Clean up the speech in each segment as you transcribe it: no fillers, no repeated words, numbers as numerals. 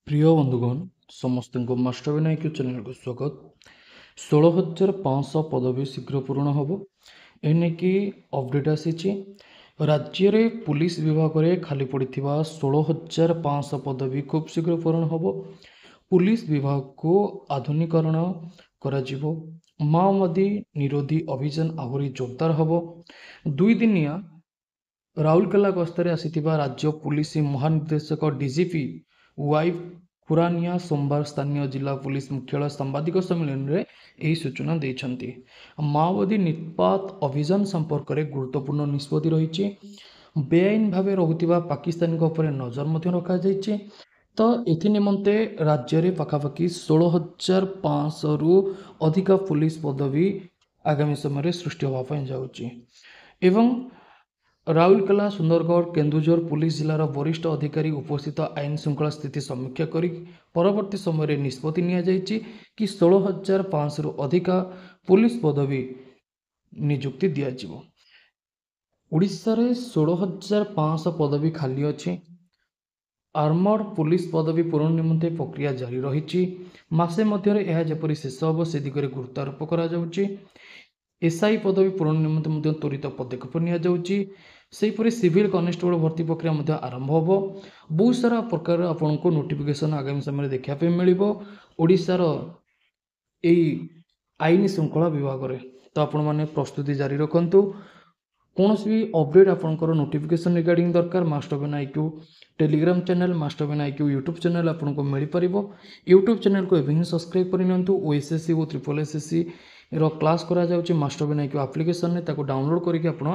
प्रिय बंधुगण समस्त मास्टर विनायक चैनल को स्वागत। 16,500 पदवी शीघ्र पूर्ण हम एने कि अपडेट आसी राज्य रे पुलिस विभाग में खाली पड़ी 16,500 पदवी खूब शीघ्र पूर्ण हम। पुलिस विभाग को आधुनिकरण करा जिवो। माओवादी निरोधी अभियान आहरी जोरदार हम। 2 दिनिया राउरकेला गस्तरे आसिथिबा राज्य पुलिस महानिर्देशक डीजीपी वाई खुरानिया सोमवार स्थानीय जिला पुलिस मुख्यालय सांबादिक सम्मेलन में यही सूचना देइछन्ति। माओवादी निष्पात अभियान संपर्क में गुरुत्वपूर्ण निष्पत्ति रही। बेआईन भाव रहुथिबा पाकिस्तानी उपरे नजर मध्य रखा जाइछे। तो एथि निमंते राज्य में पाखापाखि 16,500 रु अधिक पुलिस पदवी आगामी समय सृष्टि होगा जाउछि। एवं राउरकेला सुंदरगढ़ केन्दुझर पुलिस जिलार वरिष्ठ अधिकारी उपस्थित आईन श्रृंखला स्थिति समीक्षा कर परवर्ती समय निष्पत्ति नियाଯାଇଛି कि 16,500 रु अधिक पुलिस पदवी नियुक्ति दियाजिवो। ओडिशा रे 16,500 पदवी खाली अछि। आर्मर्ड पुलिस पदवी पूरण निमंते प्रक्रिया जारी रही। मासे मध्य यह जेपरी शेष हम से दिगरे गुरुत्वारोप करा जाउछि। एसआई पदवी पूरण निमंते त्वरित पदक्षेप नियाजाउछि। सिविल कनेस्टेबल भर्ती प्रक्रिया आरंभ हो। बहुत सारा प्रकार आपन को नोटिफिकेशन आगामी समय देखा मिल ओडिशार यही आईन श्रृंखला विभाग में। तो आपण मैंने प्रस्तुति जारी रखु। कौन भी अपडेट आपंकर नोटिफिकेशन रिगार्डिंग दरकार master Vinayak Telegram channel master Vinayak YouTube channel आपको मिल पार। यूट्यूब चैनल को एवं सब्सक्राइब करनी। ओएसएससी और ट्रिपल एसएससी क्लास करा जाउछि मास्टर विनायक एप्लिकेशन ने ताको डाउनलोड करके आपण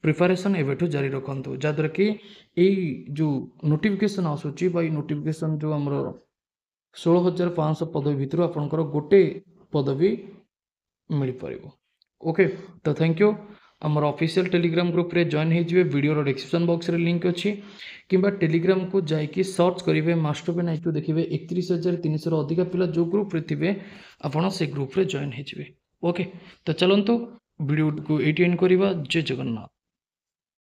प्रिपरेशन एवेठू जारी रखु। जहाँद्वारा कि यही जो नोटिफिकेशन आसूची नोटिफिकेशन जो आमर 16,500 पदवी भितर आपंकर गोटे पदवी मिल पार। ओके तो थैंक यू। आमर ऑफिशियल टेलीग्राम ग्रुप रे जॉइन हो वीडियो डिस्क्रिप्शन बॉक्स रे लिंक अच्छी कि टेलीग्राम को जाकि सर्च करेंगे मास्टर विनायक देखिए 31,300 अधिक पिला जो ग्रुप रे थे आपड़ से ग्रुप रे जॉइन हो। ओके तो चलतु वीडियो को एंड करवा। जय जगन्नाथ।